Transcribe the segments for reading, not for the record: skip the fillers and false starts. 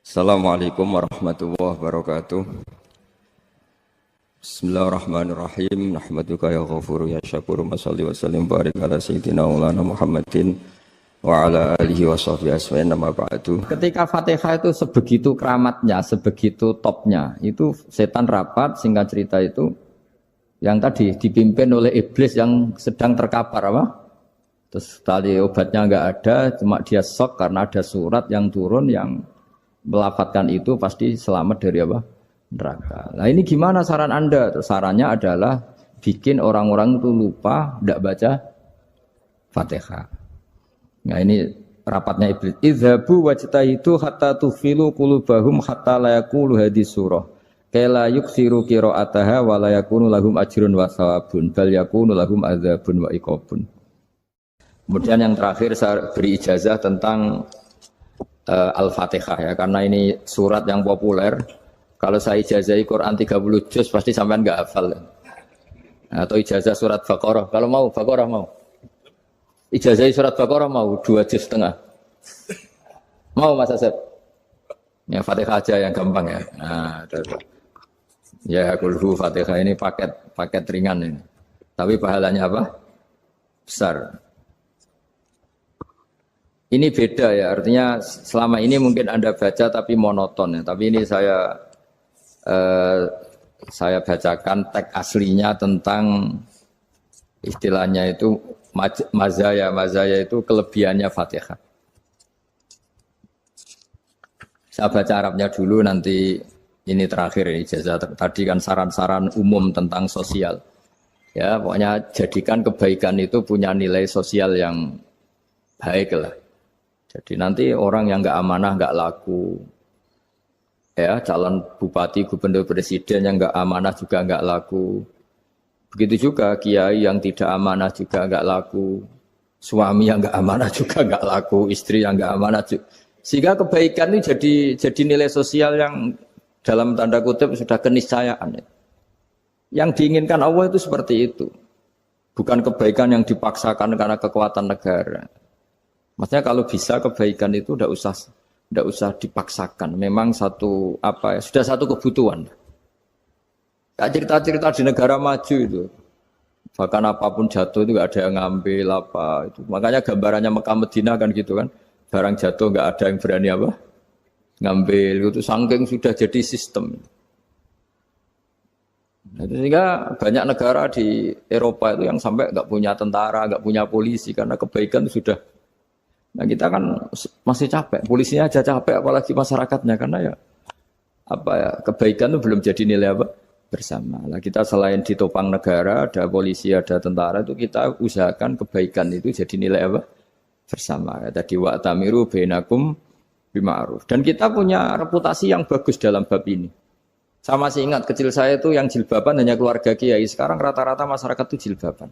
Assalamualaikum warahmatullahi wabarakatuh. Bismillahirrahmanirrahim. Nahmaduka ya ghafuru ya syakuru. Masalli wa sallim barik ala sayyidina maulana Muhammadin wa ala alihi wa sahbihi asma'in nama ba'du. Ketika Fatihah itu sebegitu keramatnya, sebegitu topnya, itu setan rapat, singkat cerita itu yang tadi dipimpin oleh iblis yang sedang terkapar apa? Terus tali obatnya enggak ada, cuma dia shock karena ada surat yang turun yang melafatkan itu pasti selamat dari apa? Neraka. Nah ini gimana saran Anda? Sarannya adalah bikin orang-orang itu lupa, tidak baca Fatihah. Nah ini rapatnya iblis. Idhabu wajtahidu hatta tufilu qulubahum hatta la yaqulu hadis surah. Kala yuksiru qira'ataha wa la yakunu lahum ajrun wa thawabun bal yakunu lahum adzabun wa iqabun. Kemudian yang terakhir saya beri ijazah tentang Al-Fatihah ya, karena ini surat yang populer. Kalau saya ijazahi Quran 30 juz pasti sampean enggak hafal. Atau ijazah surat Baqarah, kalau mau Baqarah mau. Ijazahi surat Baqarah mau 2 juz setengah. Mau Mas Asep? Ya Fatihah aja yang gampang ya. Nah, ya kulhu Fatihah ini paket ringan ini. Tapi pahalanya apa? Besar. Ini beda ya, artinya selama ini mungkin Anda baca tapi monoton ya. Tapi ini saya bacakan teks aslinya tentang istilahnya itu mazaya. Mazaya itu kelebihannya Fatihah. Saya baca Arabnya dulu, nanti ini terakhir ini ijazah. Tadi kan saran-saran umum tentang sosial. Ya, pokoknya jadikan kebaikan itu punya nilai sosial yang baik lah. Jadi nanti orang yang nggak amanah nggak laku, ya calon bupati, gubernur, presiden yang nggak amanah juga nggak laku. Begitu juga kiai yang tidak amanah juga nggak laku, suami yang nggak amanah juga nggak laku, istri yang nggak amanah juga. Sehingga kebaikan ini jadi nilai sosial yang dalam tanda kutip sudah keniscayaan. Yang diinginkan Allah itu seperti itu, bukan kebaikan yang dipaksakan karena kekuatan negara. Maksudnya kalau bisa kebaikan itu tidak usah dipaksakan. Memang sudah satu kebutuhan. Kayak cerita-cerita di negara maju itu, bahkan apapun jatuh itu nggak ada yang ngambil apa itu. Makanya gambarannya Mekah Medina kan gitu kan, barang jatuh nggak ada yang berani apa ngambil. Itu saking sudah jadi sistem. Nah, sehingga banyak negara di Eropa itu yang sampai nggak punya tentara, nggak punya polisi karena kebaikan itu sudah. Nah kita kan masih capek, polisinya aja capek, apalagi masyarakatnya, karena kebaikan itu belum jadi nilai apa bersama. Nah kita selain ditopang negara, ada polisi, ada tentara, itu kita usahakan kebaikan itu jadi nilai apa bersama. Tadi wa'tamiru bainakum bima'ruf. Dan kita punya reputasi yang bagus dalam bab ini. Saya masih ingat kecil saya itu yang jilbaban hanya keluarga kiai. Sekarang rata-rata masyarakat itu jilbaban.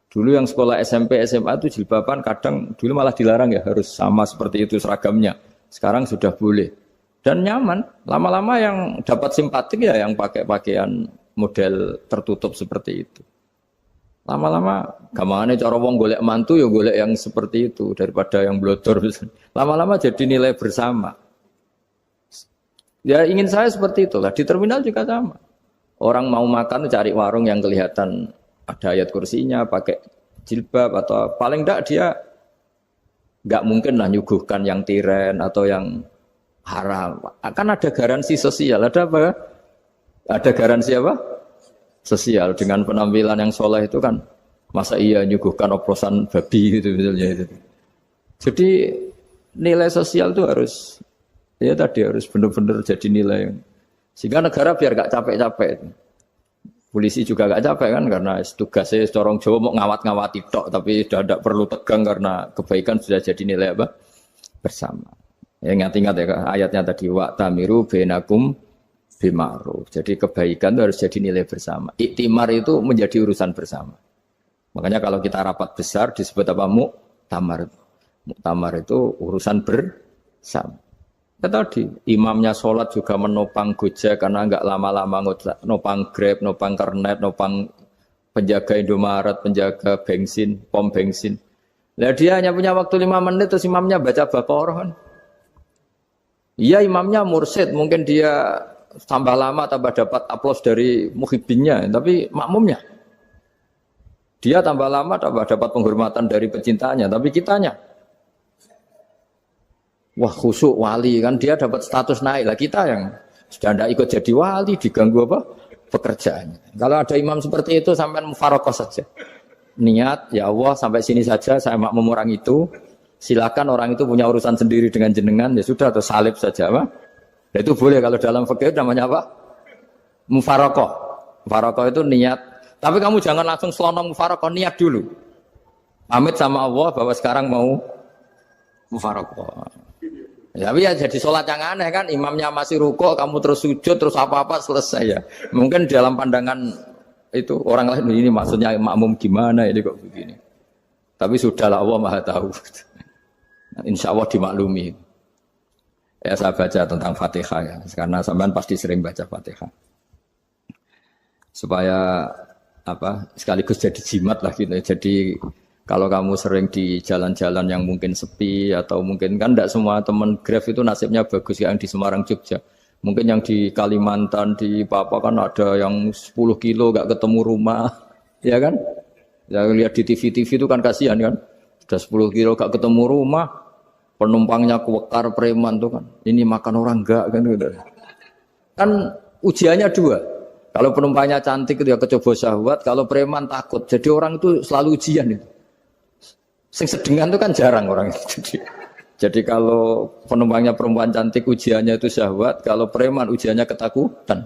Dulu yang sekolah SMP, SMA itu jilbaban kadang dulu malah dilarang ya, harus sama seperti itu seragamnya. Sekarang sudah boleh. Dan nyaman. Lama-lama yang dapat simpatik ya yang pakai pakaian model tertutup seperti itu. Lama-lama gamane cara wong golek mantu ya golek yang seperti itu daripada yang blodor. Lama-lama jadi nilai bersama. Ya ingin saya seperti itulah. Di terminal juga sama. Orang mau makan cari warung yang kelihatan ada ayat kursinya, pakai jilbab, atau paling enggak dia enggak mungkin lah nyuguhkan yang tiren atau yang haram. Akan ada garansi sosial, ada apa? Ada garansi apa? Sosial dengan penampilan yang soleh itu kan, masa iya nyuguhkan oplosan babi gitu misalnya itu. Jadi nilai sosial itu harus benar-benar jadi nilai. Sehingga negara biar enggak capek-capek. Polisi juga gak capek kan karena tugasnya corong Jawa mau ngawat-ngawati tok, tapi sudah tidak perlu tegang karena kebaikan sudah jadi nilai apa bersama. Ya ingat-ingat ya ayatnya tadi wa'tamiru bainakum bima'ruf. Jadi kebaikan itu harus jadi nilai bersama. Iktimar itu menjadi urusan bersama. Makanya kalau kita rapat besar disebut apa muktamar. Muktamar itu urusan bersama. Ya tadi, imamnya sholat juga menopang Gojek karena enggak lama-lama nopang Grab, nopang Kernet, nopang penjaga Indomaret, penjaga bensin, pom bensin. Lah dia hanya punya waktu 5 menit terus imamnya baca Baqarah kan. Iya imamnya mursyid, mungkin dia tambah lama tambah dapat aplaus dari muhibbinnya, tapi makmumnya dia tambah lama tambah dapat penghormatan dari pecintanya, tapi kitanya wah khusyuk wali kan dia dapat status naik lah, kita yang sudah tidak ikut jadi wali diganggu apa pekerjaannya. Kalau ada imam seperti itu sampai mufarokoh saja. Niat ya Allah sampai sini saja saya makmum orang itu. Silakan orang itu punya urusan sendiri dengan jenengan ya sudah atau salib saja apa? Nah, itu boleh kalau dalam fikih namanya apa? Mufarokoh. Mufarokoh itu niat. Tapi kamu jangan langsung selonong mufarokoh, niat dulu. Pamit sama Allah bahwa sekarang mau mufarokoh. Ya, tapi ya jadi sholat yang aneh kan, imamnya masih rukuk, kamu terus sujud, terus apa-apa selesai ya. Mungkin dalam pandangan itu orang lain ini maksudnya makmum gimana ini kok begini. Tapi sudahlah Allah Maha tahu. Insya Allah dimaklumi. Ya saya baca tentang Fatihah ya, karena sampean pasti sering baca Fatihah. Supaya apa sekaligus jadi jimat lah gitu. Jadi kalau kamu sering di jalan-jalan yang mungkin sepi atau mungkin kan tidak semua teman Grab itu nasibnya bagus yang di Semarang Jogja. Mungkin yang di Kalimantan di Papua kan ada yang 10 kilo gak ketemu rumah, ya kan? Ya lihat di TV-TV itu kan kasihan kan. Sudah 10 kilo gak ketemu rumah, penumpangnya kuwekar preman tuh kan. Ini makan orang enggak kan gitu. Kan ujiannya dua. Kalau penumpangnya cantik itu ya kecoba syahwat, kalau preman takut. Jadi orang itu selalu ujian itu. Sing sedengan itu kan jarang orang itu. Jadi kalau penumpangnya perempuan cantik ujiannya itu syahwat, kalau preman ujiannya ketakutan.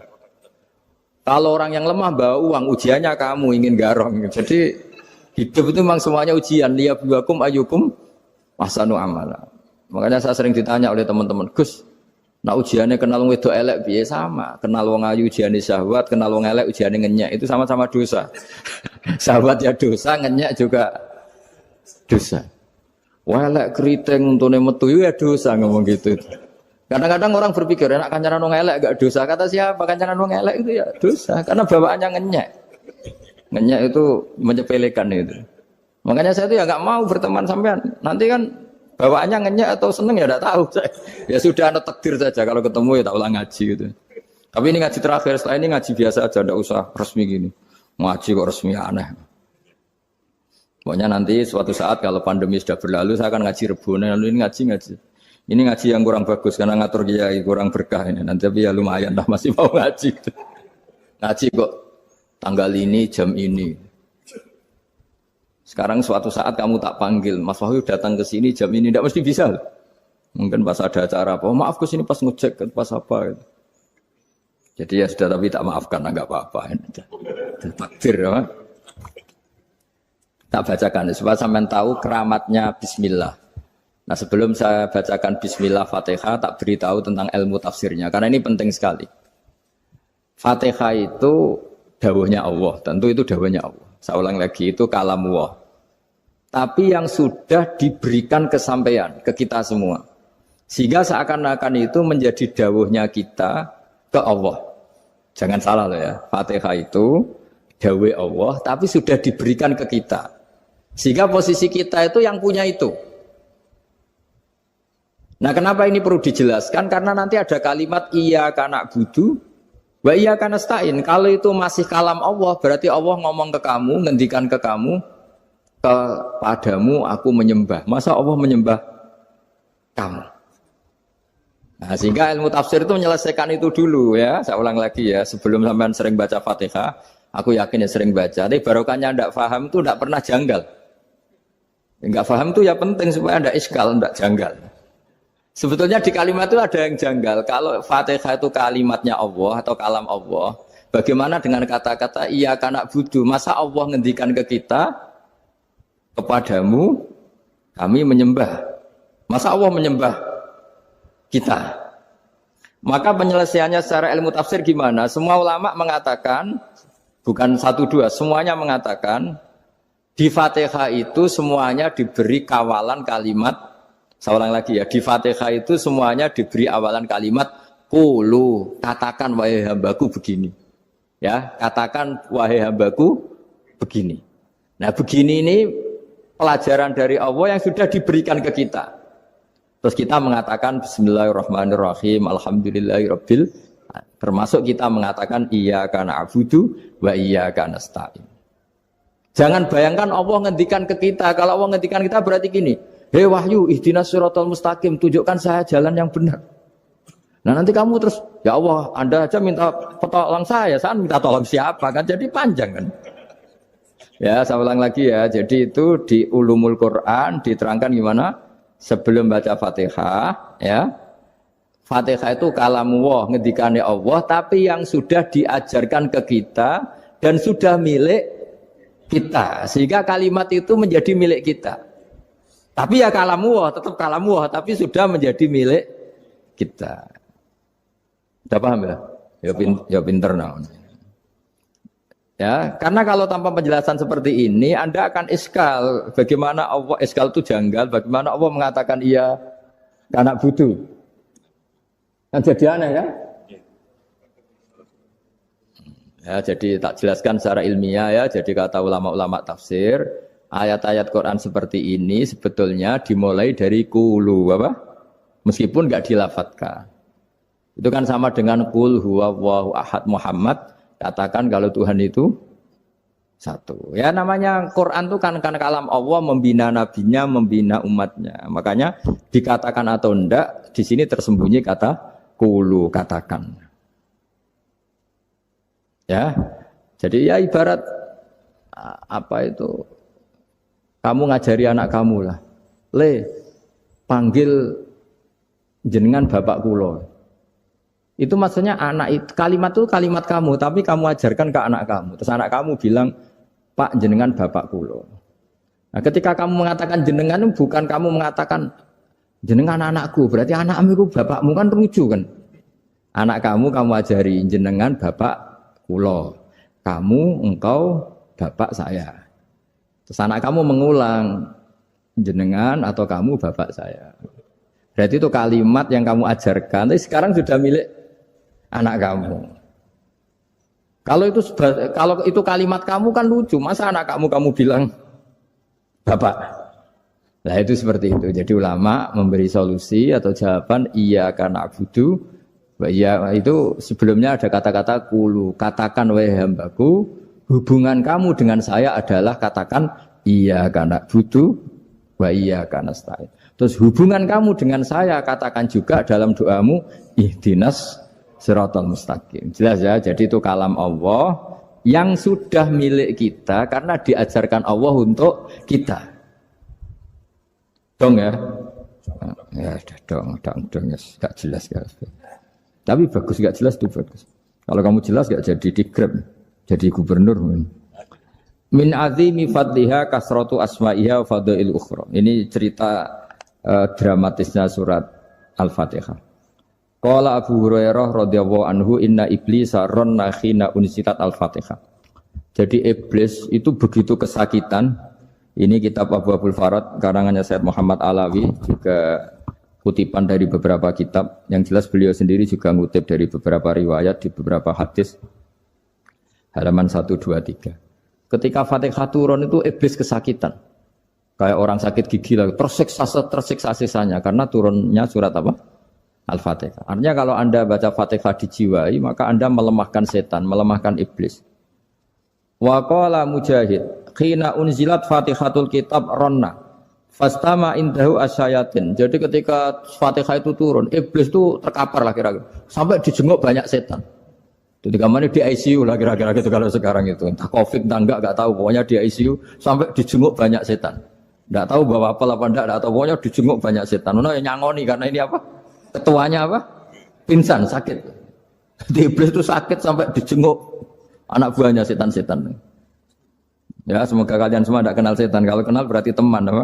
Kalau orang yang lemah bawa uang ujiannya kamu ingin garong. Jadi hidup itu memang semuanya ujian. Liyabluwakum ayyukum ahsanu amala. Makanya saya sering ditanya oleh teman-teman, Gus, nah ujiannya kenal wong wedok elek piye sama, kenal wong ayu ujiane syahwat, kenal wong elek ujiane ngenyek, itu sama-sama dosa. Syahwat ya dosa, ngenyek juga dosa. Welek keriting untune metu ya dosa ngomong gitu. Kadang-kadang orang berpikir enak kancanan wong elek gak dosa. Kata siapa kancanan wong elek itu ya dosa karena bawaannya ngenyek. Ngenyek itu menyepelekan itu. Makanya saya itu ya nggak mau berteman sampean. Nanti kan bawaannya ngenyek atau seneng ya enggak tahu. Ya sudah ada takdir saja kalau ketemu ya tak ulang ngaji gitu. Tapi ini ngaji terakhir, setelah ini ngaji biasa aja enggak usah resmi gini. Ngaji kok resmi aneh. Pokoknya nanti suatu saat kalau pandemi sudah berlalu saya akan ngaji Rebone, lalu ini ngaji. Ini ngaji yang kurang bagus karena ngatur kiai kurang berkah ini. Nanti tapi ya lumayan lah masih mau ngaji. Ngaji kok tanggal ini jam ini. Sekarang suatu saat kamu tak panggil, Mas Wahyu datang ke sini jam ini tidak mesti bisa. Mungkin pas ada acara apa, oh, maaf ke sini pas ngecek pas apa gitu. Jadi ya sudah tapi tak maafkan enggak apa-apa. Takdir ya. Tak bacakan supaya sampean tahu keramatnya bismillah. Nah, sebelum saya bacakan bismillah Fatihah tak beritahu tentang ilmu tafsirnya karena ini penting sekali. Fatihah itu dawuhnya Allah, tentu itu dawuhnya Allah. Saya ulang lagi itu kalamullah. Tapi yang sudah diberikan kesampaian ke kita semua. Sehingga seakan-akan itu menjadi dawuhnya kita ke Allah. Jangan salah loh ya. Fatihah itu dawuh Allah tapi sudah diberikan ke kita. Sehingga posisi kita itu yang punya itu. Nah kenapa ini perlu dijelaskan? Karena nanti ada kalimat iyyaka na'budu wa iyyaka nasta'in. Kalau itu masih kalam Allah, berarti Allah ngomong ke kamu, ngendikan ke kamu, kepadamu aku menyembah. Masa Allah menyembah kamu? Nah sehingga ilmu tafsir itu menyelesaikan itu dulu ya. Saya ulang lagi ya, sebelum sampean sering baca Fatihah, aku yakin ya sering baca. Tapi barokahnya tidak paham itu tidak pernah janggal. Enggak paham itu ya penting supaya ada iskal, enggak janggal. Sebetulnya di kalimat itu ada yang janggal. Kalau Fatihah itu kalimatnya Allah atau kalam Allah, bagaimana dengan kata-kata iyyaka na'budu? Masa Allah ngendikan ke kita, kepadamu kami menyembah. Masa Allah menyembah kita? Maka penyelesaiannya secara ilmu tafsir gimana? Semua ulama mengatakan, bukan satu dua, semuanya mengatakan di Fatihah itu semuanya diberi kawalan kalimat. Saya ulang lagi ya, di Fatihah itu semuanya diberi awalan kalimat qulu, katakan wahai hambaku begini. Ya, katakan wahai hambaku begini. Nah, begini ini pelajaran dari Allah yang sudah diberikan ke kita. Terus kita mengatakan bismillahirrahmanirrahim, alhamdulillahirabbil, termasuk kita mengatakan iyyaka na'budu wa iyyaka nasta'in. Jangan bayangkan Allah ngendikan ke kita. Kalau Allah ngendikan kita berarti gini, hei wahyu ihdinas siratal mustaqim, tunjukkan saya jalan yang benar. Nah nanti kamu terus, ya Allah, Anda aja minta tolong saya minta tolong siapa kan? Jadi panjang kan? Ya, saya ulang lagi ya. Jadi itu di Ulumul Quran diterangkan gimana? Sebelum baca Fatihah, ya. Fatihah itu kalamullah, ngendikane Allah, tapi yang sudah diajarkan ke kita dan sudah milik kita. Sehingga kalimat itu menjadi milik kita. Tapi ya kalamullah, tetap kalamullah, tapi sudah menjadi milik kita. Sudah paham ya? Ya pinter nah. Ya, karena kalau tanpa penjelasan seperti ini, Anda akan iskal. Bagaimana Allah, iskal itu janggal, bagaimana Allah mengatakan iya karena butuh. Kan jadi aneh ya? Ya, jadi tak jelaskan secara ilmiah ya. Jadi kata ulama-ulama tafsir, ayat-ayat Quran seperti ini sebetulnya dimulai dari kulu, apa? Meskipun nggak dilafatkan. Itu kan sama dengan qul huwallahu ahad Muhammad, katakan kalau Tuhan itu satu. Ya namanya Quran itu kan kalam Allah, membina nabinya, membina umatnya. Makanya dikatakan atau enggak, di sini tersembunyi kata qulu, katakan. Ya. Jadi ya ibarat apa itu? Kamu ngajari anak kamu lah. Le, panggil jenengan bapak kula. Itu maksudnya anak itu, kalimat itu kalimat kamu, tapi kamu ajarkan ke anak kamu. Terus anak kamu bilang, Pak jenengan bapak kulo. Nah, ketika kamu mengatakan jenengan, bukan kamu mengatakan jenengan anakku, berarti anakmu itu bapakmu, kan lucu kan? Anak kamu ajari jenengan bapak kulo. Kamu, engkau, bapak saya. Terus anak kamu mengulang, jenengan atau kamu bapak saya. Berarti itu kalimat yang kamu ajarkan, tapi sekarang sudah milik anak kamu. Kalau itu kalimat kamu kan lucu, masa anak kamu bilang bapak. Nah itu seperti itu. Jadi ulama memberi solusi atau jawaban iyyaka na'budu wa iya, itu sebelumnya ada kata-kata qulu, katakan wahai hambaku, hubungan kamu dengan saya adalah katakan iyyaka na'budu wa iyyaka nasta'in. Terus hubungan kamu dengan saya katakan juga dalam doamu ihdinas siratal mustaqim. Jelas ya, jadi itu kalam Allah yang sudah milik kita karena diajarkan Allah untuk kita. Dong ya? Ya udah dong ya, gak jelas ya. Tapi bagus, gak jelas itu bagus. Kalau kamu jelas gak jadi digrab, jadi gubernur. Min azimi fadliha kasratu asma'iha wa fadail ukhra. Ini cerita dramatisnya surat Al-Fatihah. Qala Abu Hurairah radhiyallahu anhu inna iblisa ranna khina unsitat al-Fatihah. Jadi iblis itu begitu kesakitan. Ini kitab Abu Abul Farad karangannya Syed Muhammad Alawi, juga kutipan dari beberapa kitab. Yang jelas beliau sendiri juga ngutip dari beberapa riwayat di beberapa hadis. Halaman 123. Ketika Fatihah turun itu iblis kesakitan. Kayak orang sakit gigi lah, tersiksa sisanya karena turunnya surat apa? Al-Fatihah. Artinya kalau Anda baca Fatihah dijiwai, maka Anda melemahkan setan, melemahkan iblis. Wa qala Mujahid, khina unzilat Fatihatul Kitab ronna, fastama indahu asyayatin. Jadi ketika Fatihah itu turun, iblis itu terkapar lah kira-kira. Sampai dijenguk banyak setan. Jadi kemana di ICU lah kira-kira gitu kalau sekarang itu. Entah COVID entah enggak tahu. Pokoknya di ICU sampai dijenguk banyak setan. Enggak tahu bawa apa enggak tahu. Pokoknya dijenguk banyak setan. Nah yang nyangoni karena ini apa? Ketuanya apa? Pingsan, sakit. Di iblis itu sakit sampai dijenguk anak buahnya setan-setan. Ya, semoga kalian semua tidak kenal setan. Kalau kenal berarti teman, apa?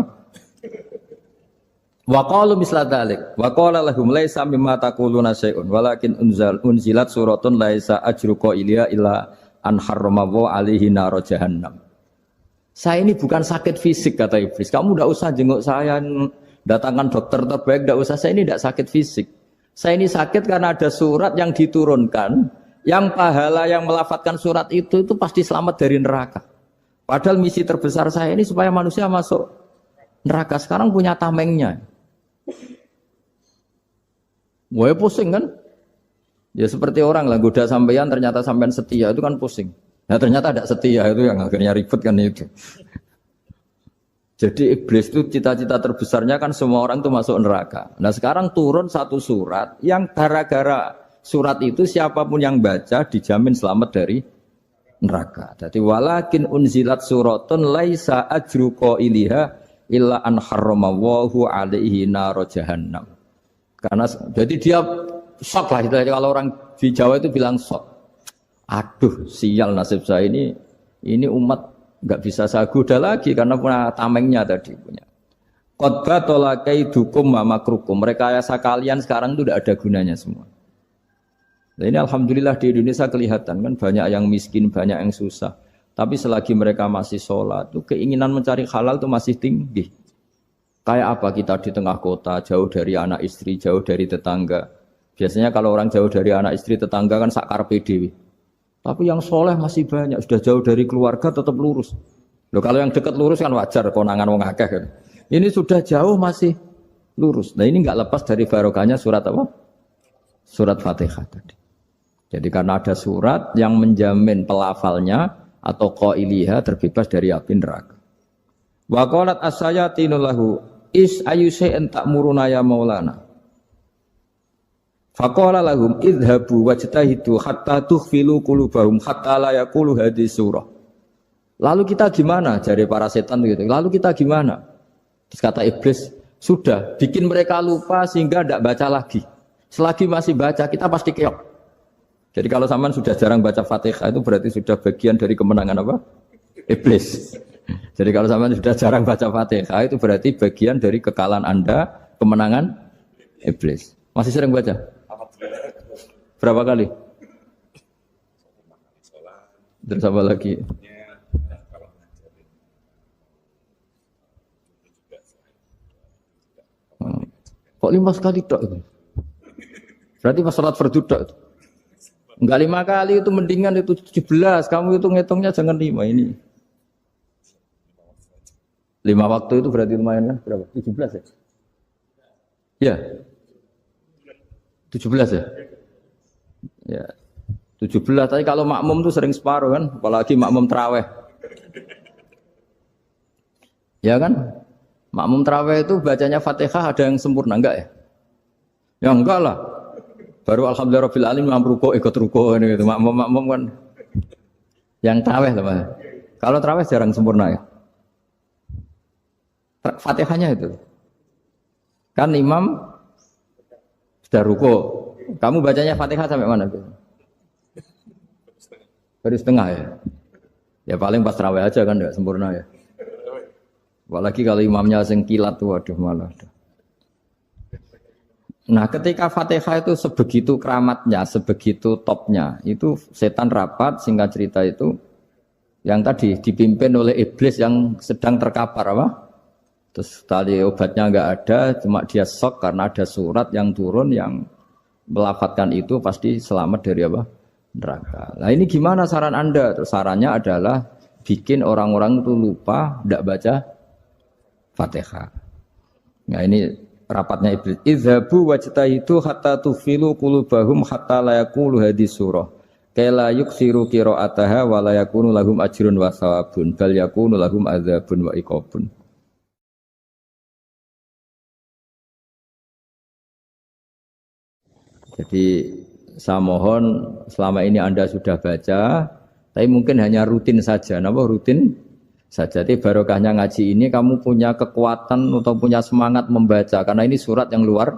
Wa qalu misla dzalik. Wa qala lahum laisa mimma taquluna syai'un walakin unzilat suratun laisa ajru qailiha illa an harrama alaihi nar jahannam. Saya ini bukan sakit fisik kata iblis. Kamu tidak usah jenguk saya, datangkan dokter terbaik, tidak usah. Saya ini tidak sakit fisik. Saya ini sakit karena ada surat yang diturunkan, yang pahala yang melafatkan surat itu pasti selamat dari neraka. Padahal misi terbesar saya ini supaya manusia masuk neraka. Sekarang punya tamengnya. Wah pusing kan? Ya seperti orang lah goda sampean ternyata sampean setia itu kan pusing. Nah ternyata tidak setia itu yang akhirnya ribet kan itu. Jadi iblis itu cita-cita terbesarnya kan semua orang itu masuk neraka. Nah sekarang turun satu surat yang gara-gara surat itu siapapun yang baca dijamin selamat dari neraka. Jadi walakin unzilat suratun laisa ajru qailiha illa an harramallahu alaihi nar jahannam. Karena jadi dia shock lah itu kalau orang di Jawa itu bilang shock. Aduh sial nasib saya ini umat nggak bisa saya goda lagi karena punya tamengnya tadi punya. Qad tolakaidukum wa makrukum. Rekayasa kalian sekarang itu tidak ada gunanya semua. Nah ini alhamdulillah di Indonesia kelihatan kan banyak yang miskin, banyak yang susah. Tapi selagi mereka masih sholat, tuh keinginan mencari halal itu masih tinggi. Kayak apa kita di tengah kota, jauh dari anak istri, jauh dari tetangga. Biasanya kalau orang jauh dari anak istri, tetangga kan sakar PDW. Tapi yang soleh masih banyak, sudah jauh dari keluarga tetap lurus. Loh kalau yang dekat lurus kan wajar, konangan wong akeh kan. Ini sudah jauh masih lurus. Nah ini nggak lepas dari barokahnya surat apa? Surat Fatihah tadi. Jadi karena ada surat yang menjamin pelafalnya atau qailiha terbebas dari api neraka. Wa qalat as-sayatinu lahu is ayyusai'in ta'muruna ya maulana. Faqala lahum idhabu wajtahidu hatta tukhfilu qulubahum hatta la yaqulu hadhihi surah. Lalu kita gimana? Jari para setan gitu. Lalu kita gimana? Terus kata iblis, sudah bikin mereka lupa sehingga tidak baca lagi. Selagi masih baca kita pasti keok. Jadi kalau sampean sudah jarang baca Fatihah itu berarti sudah bagian dari kemenangan apa? Iblis. Jadi kalau sampean sudah jarang baca Fatihah itu berarti bagian dari kekalahan Anda, kemenangan iblis. Masih sering baca? Berapa kali? Terus apa lagi? Kok 5 kali tok itu? Berarti pas sholat fardu tok itu. Enggak 5 kali itu mendingan itu 17. Kamu itu ngitungnya jangan 5 ini. 5 waktu itu berarti lumayan kan? Berapa? 17 ya? Ya. 17 ya? Ya. 17, tapi kalau makmum tuh sering separuh kan, apalagi makmum tarawih. Ya kan? Makmum tarawih itu bacanya Fatihah ada yang sempurna enggak ya? Ya enggak lah. Baru alhamdulillahirabbil alamin ruko ikut ruko gitu. Makmum kan yang tarawih lah, Mas. Kalau tarawih jarang sempurna ya. Fatihahnya itu. Kan imam sudah ruko. Kamu bacanya Fatihah sampai mana? Baru setengah ya. Ya paling pas tarawih aja kan enggak sempurna ya. Apalagi kalau imamnya sing kilat tuh waduh malah. Nah, ketika Fatihah itu sebegitu keramatnya, sebegitu topnya, itu setan rapat singkat cerita itu yang tadi dipimpin oleh iblis yang sedang terkapar apa? Terus tali obatnya enggak ada, cuma dia shock karena ada surat yang turun yang melafatkan itu pasti selamat dari apa? Neraka. Nah ini gimana saran Anda? Terus sarannya adalah bikin orang-orang itu lupa, tidak baca Fatihah. Nah ini rapatnya iblis. Idzabu wajtahidu hatta tufilu qulubahum hatta la yaqulu hadhihi surah. Kala yuksiru qira'ataha wa la yakunu lahum ajrun wa thawabun bal yakunu lahum adzabun wa iqabun. Jadi saya mohon selama ini Anda sudah baca, tapi mungkin hanya rutin saja. Napa rutin saja? Jadi barokahnya ngaji ini kamu punya kekuatan atau punya semangat membaca karena ini surat yang luar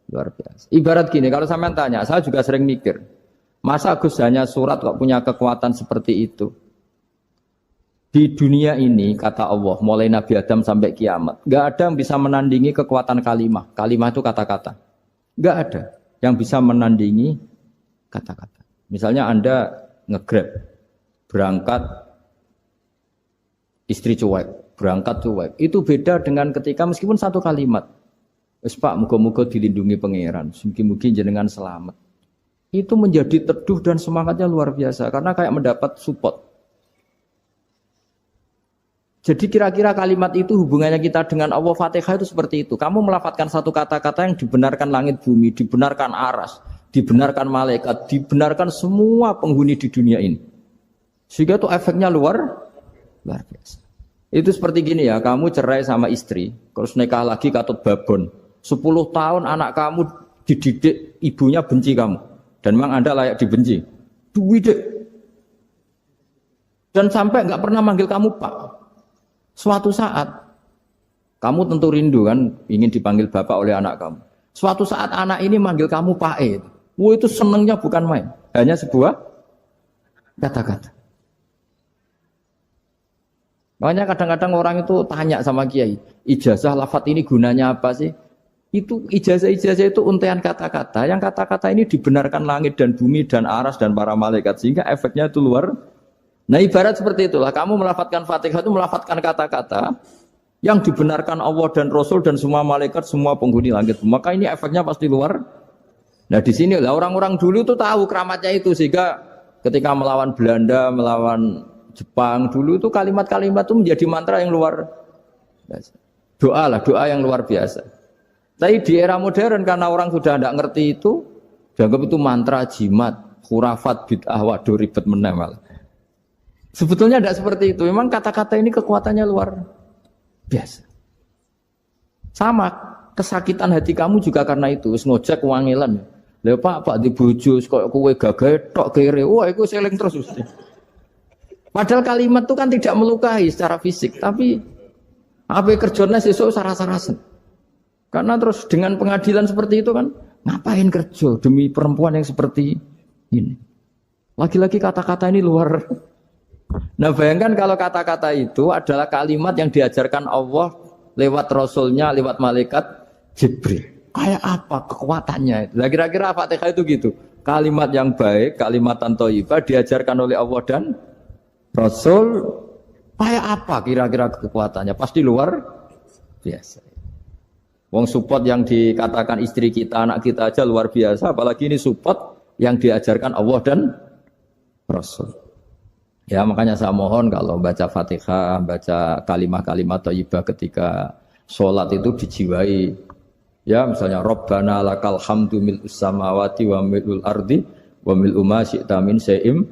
biasa. Ibarat gini, kalau sampean tanya, saya juga sering mikir, masa Gus hanya surat kok punya kekuatan seperti itu? Di dunia ini kata Allah, mulai Nabi Adam sampai kiamat, nggak ada yang bisa menandingi kekuatan kalimah. Kalimah itu kata-kata, nggak ada yang bisa menandingi kata-kata. Misalnya Anda nge-grab, berangkat istri cuek, berangkat cuek. Itu beda dengan ketika meskipun satu kalimat. Wes Pak, muga-muga dilindungi pangeran, mugi-mugi jenengan selamat. Itu menjadi teduh dan semangatnya luar biasa karena kayak mendapat support. Jadi kira-kira kalimat itu hubungannya kita dengan Allah Fatihah itu seperti itu. Kamu melafadzkan satu kata-kata yang dibenarkan langit bumi, dibenarkan aras, dibenarkan malaikat, dibenarkan semua penghuni di dunia ini. Sehingga itu efeknya luar biasa. Itu seperti gini ya, kamu cerai sama istri, terus nikah lagi katut babon. 10 tahun anak kamu dididik, ibunya benci kamu. Dan memang Anda layak dibenci. Dididik. Dan sampai nggak pernah manggil kamu Pak. Suatu saat, kamu tentu rindu kan, ingin dipanggil bapak oleh anak kamu. Suatu saat anak ini manggil kamu Pak E. Wah itu senengnya bukan main. Hanya sebuah kata-kata. Makanya kadang-kadang orang itu tanya sama kiai, ijazah lafadz ini gunanya apa sih? Itu ijazah-ijazah itu untaian kata-kata. Yang kata-kata ini dibenarkan langit dan bumi dan aras dan para malaikat. Sehingga efeknya itu luar. Nah ibarat seperti itulah, kamu melafadzkan Fatihah itu melafadzkan kata-kata yang dibenarkan Allah dan Rasul dan semua malaikat, semua penghuni langit. Maka ini efeknya pasti luar. Nah di sini lah orang-orang dulu itu tahu keramatnya itu, sehingga ketika melawan Belanda, melawan Jepang dulu itu kalimat-kalimat itu menjadi mantra yang luar biasa. Doa lah, doa yang luar biasa. Tapi di era modern karena orang sudah tidak ngerti itu, dianggap itu mantra, jimat, khurafat, bid'ah, waduh ribet meneh malah. Sebetulnya tidak seperti itu. Memang kata-kata ini kekuatannya luar biasa. Sama kesakitan hati kamu juga karena itu. Ngojek wangilan. Lha Pak dibojo kok kowe gagah tok kere. Wah, iku seling terus mesti. Padahal kalimat itu kan tidak melukai secara fisik, tapi apa kerjanya sesuk saras-sarasen. Karena terus dengan pengadilan seperti itu kan ngapain kerja demi perempuan yang seperti ini. Lagi-lagi kata-kata ini luar. Nah bayangkan kalau kata-kata itu adalah kalimat yang diajarkan Allah lewat Rasulnya, lewat malaikat Jibril. Kayak apa kekuatannya? Nah, kira-kira Fatihah itu gitu. Kalimat yang baik, kalimatan thayyibah diajarkan oleh Allah dan Rasul. Kayak apa kira-kira kekuatannya? Pasti luar biasa. Wong support yang dikatakan istri kita, anak kita aja luar biasa. Apalagi ini support yang diajarkan Allah dan Rasul. Ya makanya saya mohon kalau baca Fatihah, baca kalimat-kalimat thayyibah ketika sholat itu dijiwai. Ya misalnya Rabbana lakal hamdu mil'us samawati wa mil'ul ardi wa mil'u ma syi'ta min syai'im.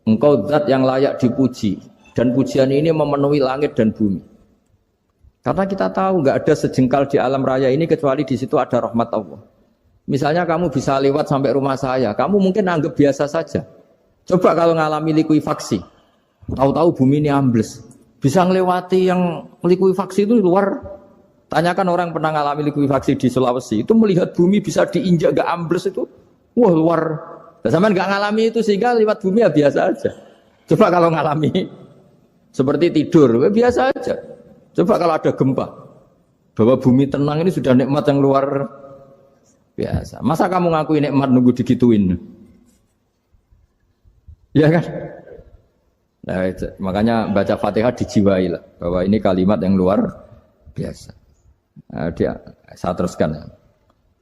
Engkau zat yang layak dipuji dan pujian ini memenuhi langit dan bumi. Karena kita tahu nggak ada sejengkal di alam raya ini kecuali di situ ada rahmat Allah. Misalnya kamu bisa lewat sampai rumah saya, kamu mungkin anggap biasa saja. Coba kalau ngalami likuifaksi. Tahu-tahu bumi ini ambles. Bisa ngelewati yang likuifaksi itu luar. Tanyakan orang pernah ngalami likuifaksi di Sulawesi. Itu melihat bumi bisa diinjak gak ambles itu. Wah luar. Nah, sama gak ngalami itu sehingga lewat bumi ya biasa aja. Coba kalau ngalami seperti tidur, ya biasa aja. Coba kalau ada gempa. Bahwa bumi tenang ini sudah nikmat yang luar biasa. Masa kamu ngakui nikmat nunggu digituin? Ya kan? Nah, makanya baca Fatihah dijiwai lah bahwa ini kalimat yang luar biasa. Nah, saya teruskan.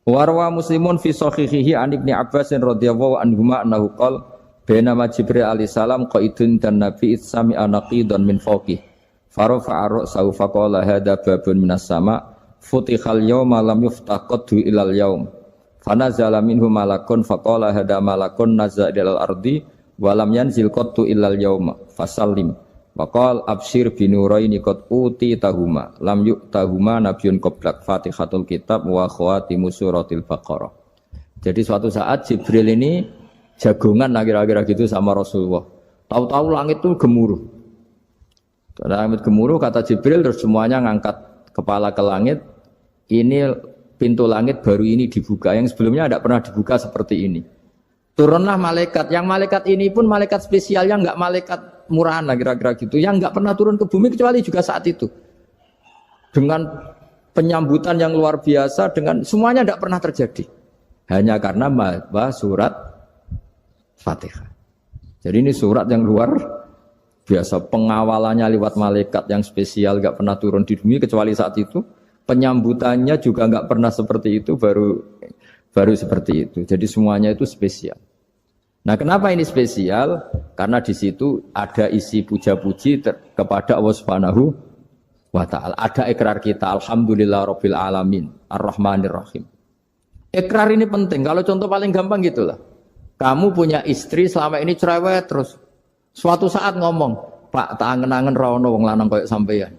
Warwa Muslimun fi sahihihi an Ibnu Abbas radhiyallahu anhuma annahu qala bainama Jibril alaihi salam qaidun dan Nabi sami anaqidan min fawqih farafa'a ra'sahu faqala hadza babun minas sama futihal yawma lam yuftaqadu ilal yaum fanazala minhu malakun faqala hadza malakun nazza ilal ardi walam yanzil qattu illal yauma fasallim waqal absyir binuraini qad uti tahuma lam yu'tahuma nabiyyun qablak Fatihatul kitab wa khawatimu suratil baqarah. Jadi suatu saat Jibril ini jagongan kira-kira gitu sama Rasulullah. Tahu-tahu langit itu gemuruh. Karena langit gemuruh kata Jibril terus semuanya ngangkat kepala ke langit. Ini pintu langit baru ini dibuka yang sebelumnya tidak pernah dibuka seperti ini. Turunlah malaikat, yang malaikat ini pun malaikat spesial yang enggak malaikat murahan lah kira-kira gitu, yang enggak pernah turun ke bumi kecuali juga saat itu. Dengan penyambutan yang luar biasa, dengan semuanya enggak pernah terjadi. Hanya karena bahwa surat Fatihah. Jadi ini surat yang luar biasa, pengawalannya lewat malaikat yang spesial enggak pernah turun di bumi kecuali saat itu. Penyambutannya juga enggak pernah seperti itu, baru seperti itu. Jadi semuanya itu spesial. Nah, kenapa ini spesial? Karena di situ ada isi puja-puji kepada Allah Subhanahu wa ta'ala. Ada ikrar kita, alhamdulillah rabbil alamin, ar-rahmanir rahim. Ikrar ini penting. Kalau contoh paling gampang gitulah. Kamu punya istri selama ini cerewet terus. Suatu saat ngomong, "Pak, tak angen-angen ra ono wong lanang koyo sampeyan."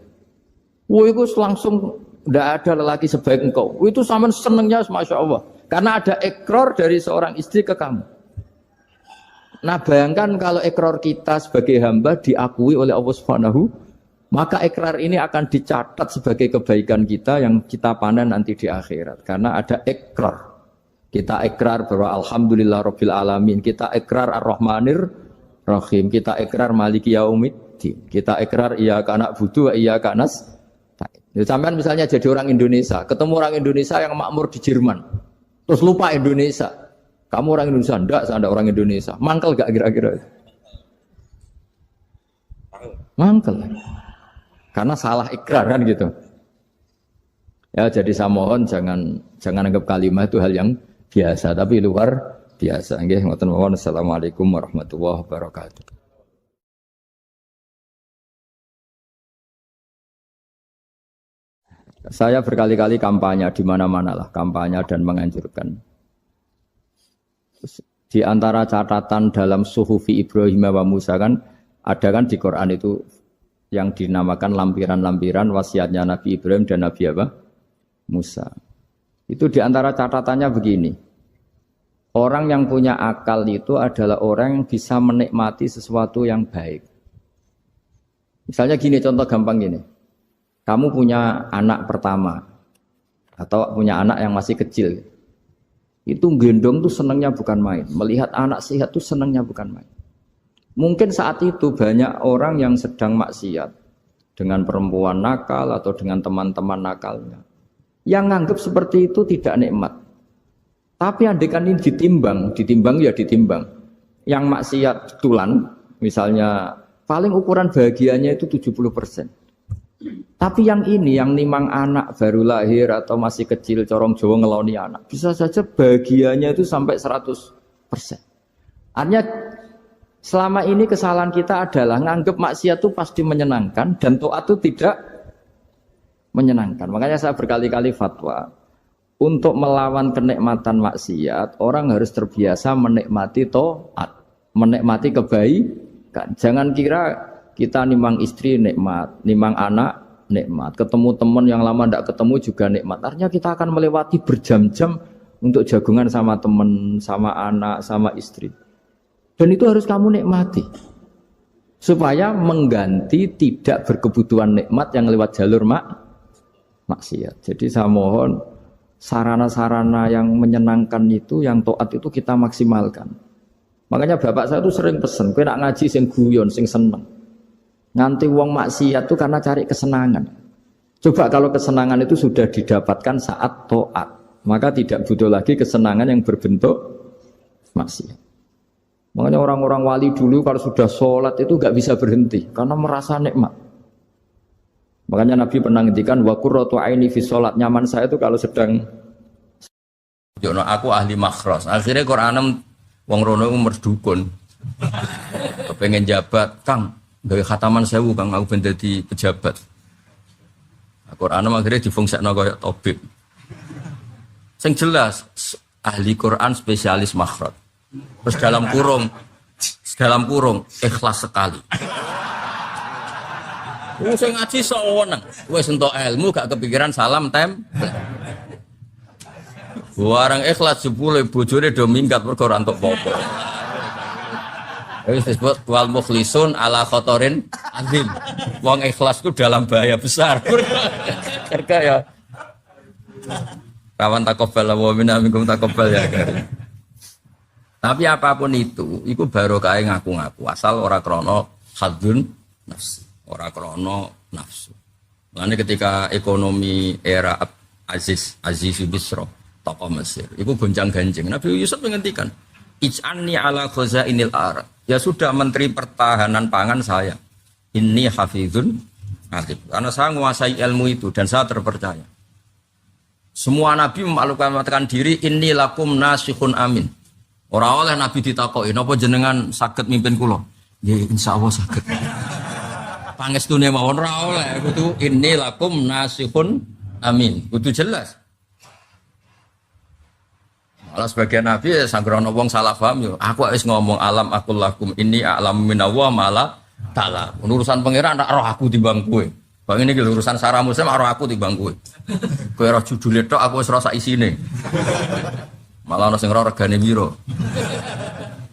Wah, itu langsung tidak ada lelaki sebaik engkau. Itu sampean senengnya Masya Allah. Karena ada ikrar dari seorang istri ke kamu. Nah, bayangkan kalau ikrar kita sebagai hamba diakui oleh Allah Subhanahu, maka ikrar ini akan dicatat sebagai kebaikan kita yang kita panen nanti di akhirat. Karena ada ikrar. Kita ikrar bahwa alhamdulillah rabbil alamin, kita ikrar ar-rahmanir rahim, kita ikrar maliki yaumiddin, kita ikrar iyyaka na'budu wa iyyaka nasta'in. Sampean misalnya jadi orang Indonesia, ketemu orang Indonesia yang makmur di Jerman, terus lupa Indonesia. Kamu orang Indonesia? Enggak, saya ada orang Indonesia. Mangkel gak kira-kira? Mangkel. Karena salah ikrar kan gitu. Ya, jadi saya mohon jangan anggap kalimat itu hal yang biasa, tapi luar biasa. Nggih, ngoten mawon. Assalamualaikum warahmatullahi wabarakatuh. Saya berkali-kali kampanye di mana-mana lah, kampanye dan menganjurkan. Di antara catatan dalam Suhufi Ibrahim wa Musa kan ada kan di Quran itu yang dinamakan lampiran-lampiran wasiatnya Nabi Ibrahim dan Nabi apa? Musa. Itu di antara catatannya begini. Orang yang punya akal itu adalah orang yang bisa menikmati sesuatu yang baik. Misalnya gini, contoh gampang gini. Kamu punya anak pertama atau punya anak yang masih kecil. Itu gendong tuh senangnya bukan main. Melihat anak sehat tuh senangnya bukan main. Mungkin saat itu banyak orang yang sedang maksiat dengan perempuan nakal atau dengan teman-teman nakalnya. Yang nganggap seperti itu tidak nikmat. Tapi andaikan ini ditimbang ya ditimbang. Yang maksiat tulan, misalnya paling ukuran bahagianya itu 70%. Tapi yang ini, yang nimang anak baru lahir atau masih kecil, corong Jawa ngeloni anak, bisa saja bahagianya itu sampai 100%. Artinya selama ini kesalahan kita adalah nganggap maksiat itu pasti menyenangkan dan taat itu tidak menyenangkan. Makanya saya berkali-kali fatwa, untuk melawan kenikmatan maksiat, orang harus terbiasa menikmati taat, menikmati kebaikan. Jangan kira kita nimang istri nikmat, nimang anak nikmat, ketemu teman yang lama tidak ketemu juga nikmat. Artinya kita akan melewati berjam-jam untuk jagungan sama teman, sama anak, sama istri. Dan itu harus kamu nikmati. Supaya mengganti tidak berkebutuhan nikmat yang lewat jalur maksiat. Jadi saya mohon sarana-sarana yang menyenangkan itu, yang taat itu kita maksimalkan. Makanya bapak saya itu sering pesen, kowe nak ngaji sing guyon, sing seneng. Nganti wong maksiat itu karena cari kesenangan. Coba kalau kesenangan itu sudah didapatkan saat taat, maka tidak butuh lagi kesenangan yang berbentuk maksiat. Makanya orang-orang wali dulu kalau sudah sholat itu gak bisa berhenti karena merasa nikmat. Makanya Nabi pernah ngendikan wa qurratu aini fi sholat, nyaman saya itu kalau sedang jono aku ahli makhras. Akhirnya Quran wong rono merdukun. Kepengen jabat, Kang. Gawe khataman sewu Kang aku ben dadi pejabat. Quran akhirnya difungsikno kaya tabib. Sing jelas ahli Quran spesialis makhraj. Terus dalam kurung ikhlas sekali. Sing ngaji sok weneng, wis entuk ilmu gak kepikiran salam tempel. Warang ikhlas jebule bojone do minggat mergo ora entuk apa-apa. Itu disebut wal mukhlisun ala khotorin azim. Wong ikhlas itu dalam bahaya besar. Karena ya kawan takobal wa minna minkum takobal ya. Tapi apapun itu baru kae ngaku-ngaku asal ora krana hadzun nafsi, ora krana nafsu. Makanya ketika ekonomi era Aziz Bisro, tokoh Mesir, itu gonjang-ganjing. Nabi Yusuf menghentikan, ij'anni ala khazainil ard. Ya sudah menteri pertahanan pangan saya. Inni hafizun alim. Karena saya menguasai ilmu itu dan saya terpercaya. Semua nabi memaklumkan diri, inni lakum nasihun amin. Ora oleh Nabi ditakoki, napa jenengan saged mimpin kula? Nggih, insyaallah saged. Pangestune mawon ora oleh, kudu inni lakum nasihun amin. Kudu jelas. Malah sebagian Nabi sanggrono wong salah paham yo. Aku wis ngomong alam akul lakum inni a'lamu minallah mala ta'ala. Urusan pangeran tak roh aku timbang kowe. Bang ini urusan sarah muslim roh aku timbang kowe. Kowe roh judule tok aku wis rasa isine. Malah ana sing roh regane piro.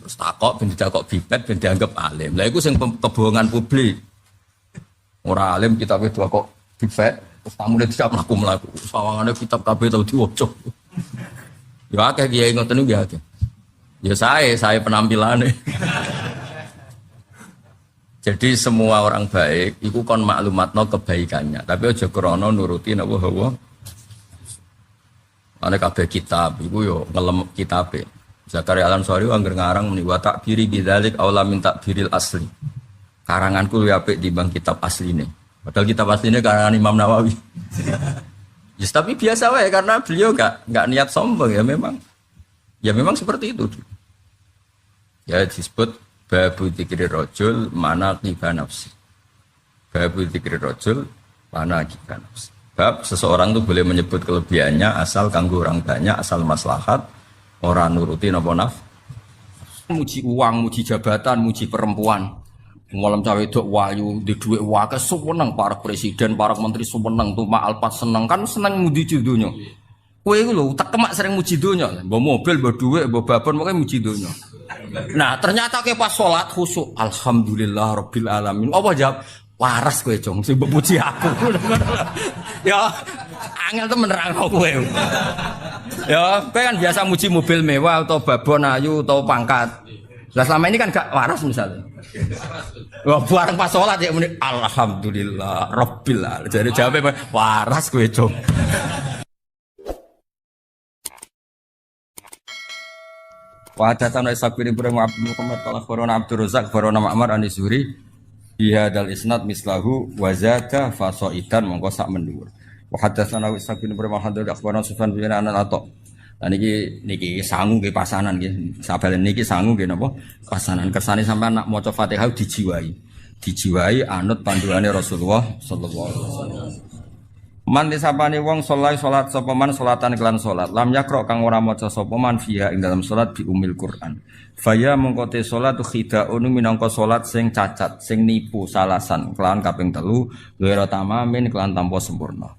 Terus takok ben ditakok bibet ben dianggap alim. Lah iku sing kebohongan publik. Ora alim kitabe dua kok bibet terus tamune dijak mlaku-mlaku. Sawangane kitab kabeh tau diwaca. Ya akeh kiai ngoten niku ya akeh. Ya saya penampilannya. Jadi semua orang baik iku kon maklumatno kebaikannya, tapi aja krana nuruti napa hawa. Ana kabeh kitab iku yo ngelem kitabe. Zakaria Al-Ansari angger ngarang muni wa takbiri bidzalik aula min takbiril asli. Karanganku luwih apik timbang kitab asline. Padahal kitab asline karangan Imam Nawawi. Yes, tapi biasa wae karena beliau enggak niat sombong ya memang seperti itu. Ya disebut babu dzikri rajul mana tiba nafsi. Babu dzikri rajul mana tiba nafsi. Bab seseorang itu boleh menyebut kelebihannya asal kanggo orang banyak, asal maslahat, orang nuruti napa naf. Muji uang, muji jabatan, muji perempuan. Malam cawe dok wayu di duit wakil seneng para presiden, para menteri seneng tuh Alpas seneng kan seneng muji dunia. Kue itu loh tak kemak sering muji dunia, bawa mobil, bawa duit, bawa babon, makanya muji dunia. Nah ternyata ke pas sholat khusyuk, alhamdulillah rabbil alamin. Apa jawab? Waras kue cong, sih memuji aku. Ya, angel tuh menerang kue. Ya, kue kan biasa muji mobil mewah atau babon ayu atau pangkat. Lah selama ini kan gak waras misalnya. Wah bareng pas sholat ya muni alhamdulillah rabbil alamin. Jadi jawabnya waras kowe, Cong. Wa hadatsana Ishaq bin Ibrahim Abdul Muhammad qala akhbarana Abdur Razzaq akhbarana Ma'mar an Zuhri biha dal isnad mislahu wa zata fasaidan mongko sak mendhuwur. Wa hadatsana Ishaq bin Ibrahim akhbarana Sufyan bin Anas. Nah niki sangu nggih pasanan nggih. Sabalen niki sangu nggih napa? Pasanan. Kersane sampean nak maca Fatihah dijiwai. Dijiwai anut panduane Rasulullah sallallahu alaihi wasallam. Man disapane wong salat sapa man salatan kelan salat. Lam yakra kang ora maca sapa man fiha ing dalam salat bi umil Quran. Faya mengko te salat khidaun minangka salat sing cacat, sing nipu salasan kelan kaping 3 ghairu tamamin kelan tanpa sempurna.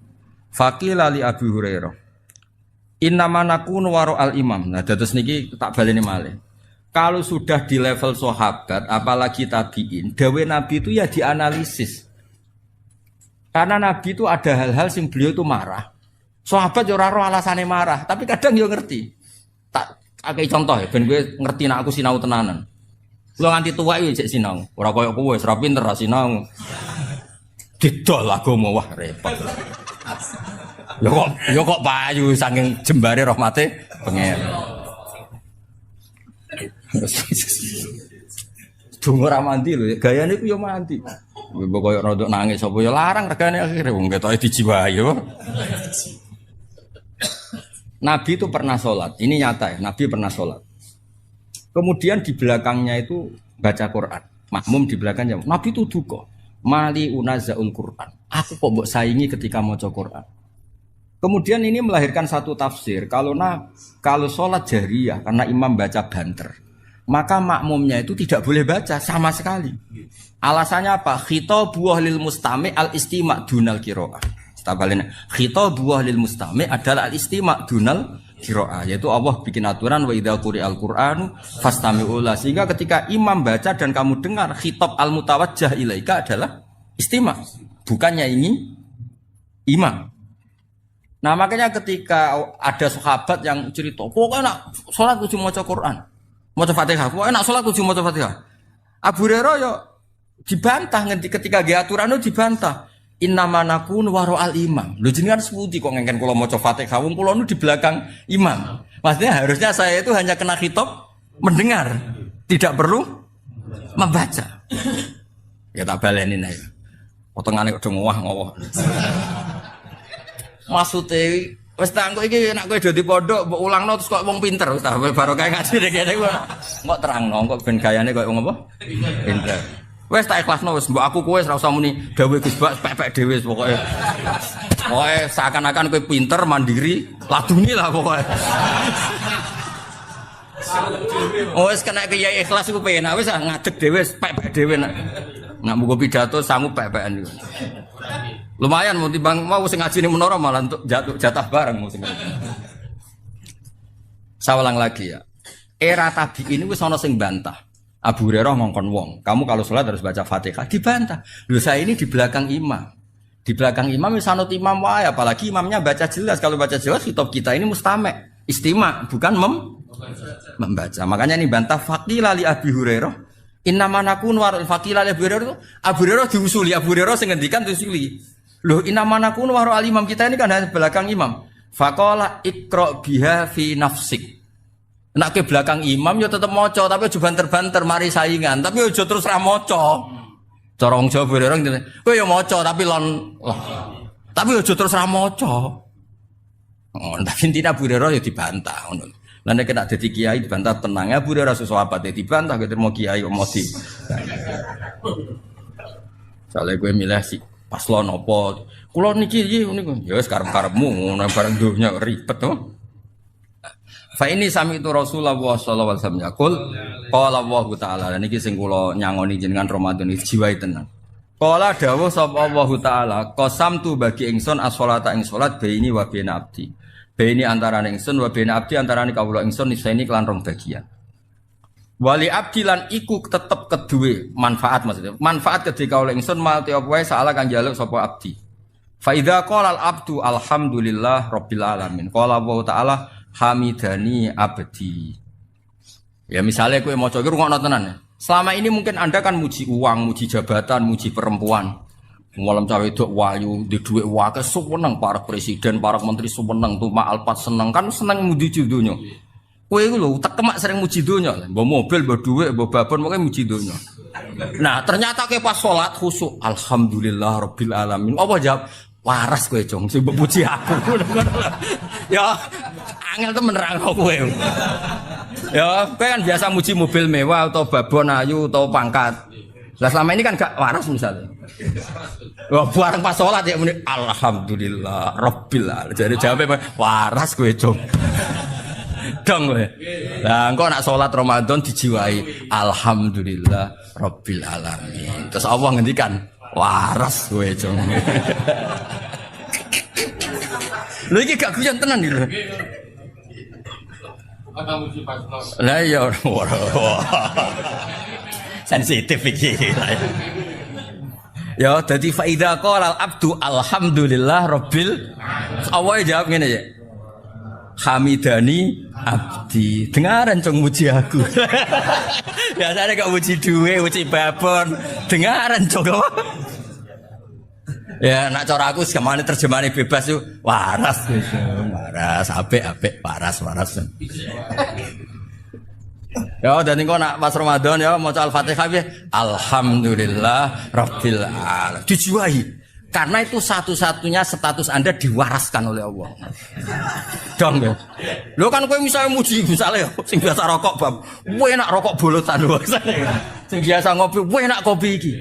Faqila li Abi Hurairah Innama nakunu waro al imam. Nah, terus niki tak baleni malih. Kalau sudah di level sahabat, apalagi tabiin, dawe Nabi itu ya dianalisis. Karena Nabi itu ada hal-hal sing beliau itu marah. Sahabat yo ora ro alasane marah, tapi kadang yo ngerti. Tak akeh contoh ya, ben kowe ngerti nek aku sinau tenanan. Lu nganti tuwa iki jek sinau. Ora koyo kowe wis ra pinter ra sinau. Didol agama wah repot. Yo kok payu saking jembare rahmate pengen. Dungo ra mandi lho, gayane ku yo mandi. Mbok koyo rodok nangis apa yo larang regane akhire wong ketoke dijiwahi yo. Nabi itu pernah sholat, ini nyata ya, Nabi pernah sholat. Kemudian di belakangnya itu baca Quran, makmum di belakangnya. Nabi itu duka, mali unazaul Quran. Aku kok mbok saingi ketika maca Quran. Kemudian ini melahirkan satu tafsir. Kalau sholat jahriyah karena imam baca banter, maka makmumnya itu tidak boleh baca sama sekali. Alasannya apa? Khitabu lil mustami' al istima' dunal qiraah. Tabalin khitabu lil mustami' adalah al istima' dunal qiraah, yaitu Allah bikin aturan wa idza quri'al qur'anu fastami'u la, sehingga ketika imam baca dan kamu dengar khitab al mutawajjah ilaika adalah istima', bukannya ini imam. Nah makanya ketika ada sahabat yang cerita, pokoknya nak sholat kudu maca Quran, maca Fatihah, pokoknya nak sholat kudu maca Fatihah. Abu Hurairah yo dibantah ketika dia aturan itu dibantah. Innama nakun waro al imam. Lho jenengan sepundi kok ngengken kula maca Fatihah, wong kula nu di belakang imam. Maksudnya harusnya saya itu hanya kena khitab mendengar, tidak perlu membaca. Ya tak baleni nek. Potongane kok ngowah-ngowah. Maksudnya Wes tak engko iki nek kowe dadi pondok mbok ulangno terus kok wong pinter wis ta baru kae ngaji nek kene kok terangno kok ben gayane kok wong apa? Pinter. Wes tak ikhlasno wis mbok aku kowe ora usah muni dawuh Gus Bak pepek dhewe wis pokoke. Pokoke seakan-akan kowe pinter mandiri laduni lah pokoke. Oh wis kena kiai ikhlas iku penak wis ngadeg dhewe pepek dhewe nek mugo pidato sangu pepekan iku. Lumayan mau timbang mau sing ngaji ning menara malah untuk jatah bareng mau sing. Sawalang lagi ya. Era tabi ini wis ana sing bantah. Abu Hurairah ngongkon wong, kamu kalau sholat harus baca Fatihah, dibantah. Loh saya ini di belakang imam. Di belakang imam wis anut imam wae, apalagi imamnya baca jelas. Kalau baca jelas kitab kita ini mustame', istima', bukan membaca. Makanya ini bantah faqila li Abi Hurairah. Inna manakun warul faqila li Abi Hurairah itu Abu Hurairah diusuli, Abu Hurairah sing ngendikan diusuli. Loh inna manakun warul imam kita ini kan ada belakang imam. Faqala iqra biha fi nafsik. Nak ke belakang imam ya tetep maca tapi aja banter-banter mari saingan, tapi aja terus ra maca. Cara wong Jawa berorang ngene, kowe ya maca tapi lon tapi aja terus ra maca. Oh, tapi intine Abu Hurairah ya dibantah ngono. Lah nek nek dadi kiai dibantah tenang ya Abu Hurairah sesuatu dibantah kok mau kiai kok mau di. Soale kowe milih si paslon apa? Kula niki niku ya wis karep-karepmu ngono bareng donya ribet to. Fa ini sami itu Rasulullah sallallahu alaihi wasallam yaqul qala Allah taala dan iki sing kula nyangoni jenengan Ramadan iki jiwai tenan. Qala dawuh sapa Allah taala qasamtu bagi ingsun as-sholata ing salat baini wa baina abdi. Baini antarané ingsun wa baina abdi antarané kawula ingsun niseni kelan rong bagian. Wali abdi lan iku tetep keduwe manfaat maksudnya. Manfaat ketika kawula ingsun malti apa wae saala kang njaluk sapa abdi. Fa idza qala al-abdu alhamdulillah rabbil alamin. Qala Allah taala hamidani abdi. Ya misalnya kowe maca iki rungokno tenan ya. Selama ini mungkin Anda kan muji uang, muji jabatan, muji perempuan. Malam cawe wedok wayu, di dhuwit wae seneng para presiden, para menteri seneng, tumak alpat seneng kan seneng muji donya. Kowe iku lho tekemak sering muji donya. Mbok mobil, mbok dhuwit, mbok babon pokoke muji donya. Nah, ternyata ke pas salat khusyuk, alhamdulillah rabbil alamin. Apa jawab? Waras kowe, Jong, sing mbok puji aku. Ya, angel temen nerangno kowe. Ya, kowe kan biasa muji mobil mewah atau babon ayu atau pangkat. Lah selama ini kan gak waras misalnya. Wah, bareng pas salat ya muni alhamdulillah rabbil alamin. Jadi jawabnya waras kowe, Jong. Dong kowe. Lah engko nak salat Ramadan dijiwai alhamdulillah rabbil alamin. Terus Allah ngendikan waras kowe, Jong. Lha iki gak guyon tenan iki lho. Lah ya sensitif iki. Ya dadi fa idza qala al-abdu alhamdulillah rabbil Allah jawab ngene ya. Hamidani abdi. Dengaran Jong muji aku. Biasane kok muji duwe, muji babon. Dengaran Jong. Ya nak cara aku semane terjemahane bebas yo waras wis waras apik waras. Ya dan engko nak pas Ramadan ya maca Al-Fatihah ya alhamdulillah rabbil alamin. Dijiwai karena itu satu-satunya status Anda diwaraskan oleh Allah. Dong ya. Lho kan kowe misalnya muji misalnya sing biasa rokok bab, kowe enak rokok bolotan lho. Sing biasa ngopi, kowe enak kopi iki.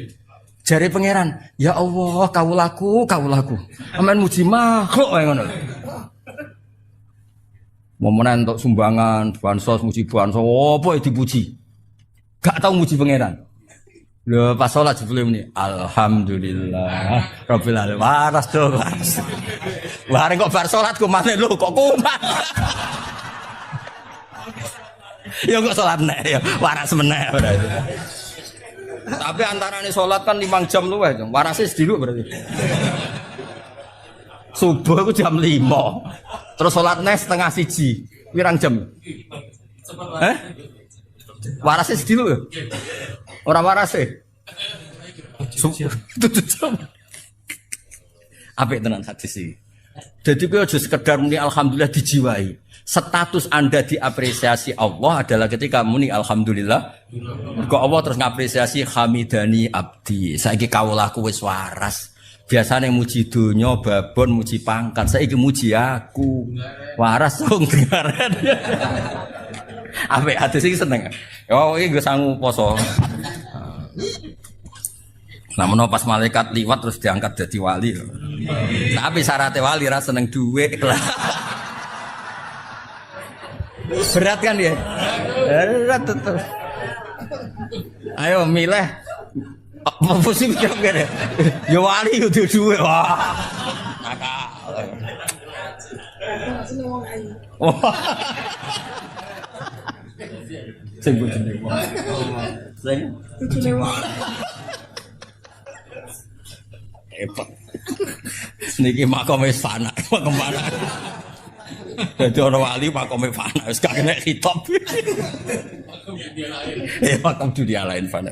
Jari pangeran, ya Allah, kaulaku. Aman muji makhluk wae ngono. Momen untuk sumbangan, bansos, muji bansos, apa dipuji? Gak tahu muji pangeran. Lho pas salat jebule muni, alhamdulillah rabbil alamin. Waras to, waras. Bareng kok bar salat ku maneh lho kok kumat. Ya kok salat nek ya, waras meneh berarti. Tapi antarane sholat kan 5 jam luwih, warasnya sediluk berarti. Subuh itu jam 5. Terus sholat nes setengah 1. Pirang jam? Warasnya sediluk ya? Orang warasnya? 7 jam. Apik tenan hadis iki. Jadi kowe aja sekedar muni alhamdulillah dijiwai. Status Anda diapresiasi Allah adalah ketika muni alhamdulillah. Kok Allah terus ngapresiasi hamidani abdi. Saiki kawulaku wis waras. Biasane muji donya, babon muji pangkat, saiki muji aku. Waras wong dengaran. Ambek hadis iki seneng. Oh iki nggo sangu poso. Namun pas malaikat liwat terus diangkat jadi wali. Tapi syaratnya wali ra seneng duit. Berat kan dia? Berat tuh. Ayo milih. Apa sih kira-kira? Ya wali udah duit. Wah. Nakal. Wah. Sing bojone wong. Sing bojone wong. Hebat. Niki makome fana, makom fana. Dadi ora wali makome fana, wis gak kena hitop. Makom dunia lain fana.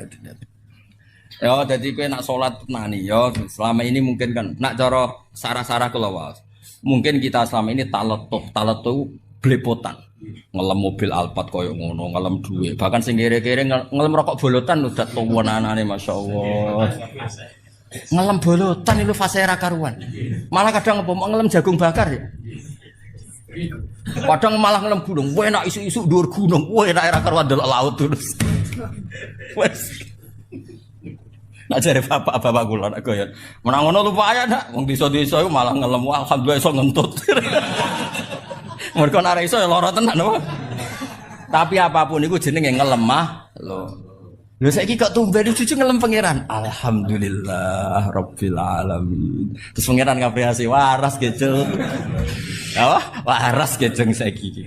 Ya dadi kowe nak salat nani ya selama ini mungkin kan nak cara sarah-sarah kula wae. Mungkin kita selama ini taletuh blepotan. Ngelem mobil Alphard koyo ngono, ngelem duwe. Bahkan sing kere-kere ngelem rokok bolotan udah tuwenanane masyaallah. Ngelem bolotan itu fase ra karuan. Malah kadang ngelem jagung bakar ya. Kadang malah ngelem gunung, enak isu-isu dhuwur gunung, enak ra karuan delok laut terus. Wes. Nak jare bapak-bapak kula nak goyon. Menang ngono lupa nak wong desa-desa iku malah ngelem alhamdulillah iso ngentut. Mergo nek iso ya lara tenan apa. Tapi apapun iku jenenge ngelemah lho. Lho saiki kok tumben cucu ngelem pangeran. Alhamdulillah rabbil alamin. Terus pangeran ngapriasi waras gitu. Apa? Waras gitu saiki iki.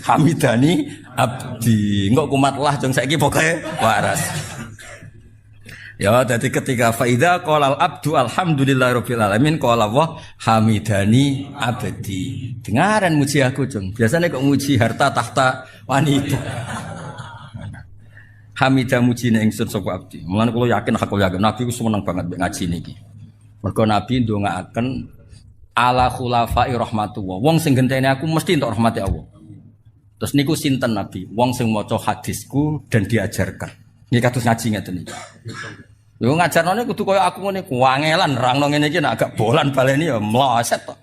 Hamidani abdi. Engko kumatlah jeng saiki pokoke waras. Ya, jadi ketika faida qala al-abdu alhamdulillahirabbil alamin qala wa hamidani abdi. Dengaran muji aku, Jung. Biasanya kok muji harta tahta wanita. Hamidah mujine ingsun sapa abdi. Mulane kula yakin Nabi ku seneng banget mek ngaji niki. Mergo Nabi ndongaaken ala khulafai rahmatullah. Wong sing genteni aku mesti entuk rahmati Allah. Terus niku sinten Nabi? Wong sing maca hadisku dan diajarkan. Niki kados ngaji ngeten iki. Yo ngajarane kudu kaya aku ngene kuangelan nerangno ngene iki nek agak bolan baleni ya mloset to.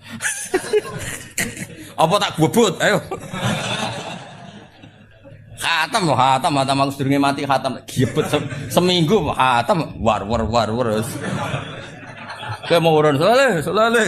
Apa tak bobot? Ayo. Khatam aku sedurunge mati khatam giebet seminggu khatam war. Kayak mau urun selale.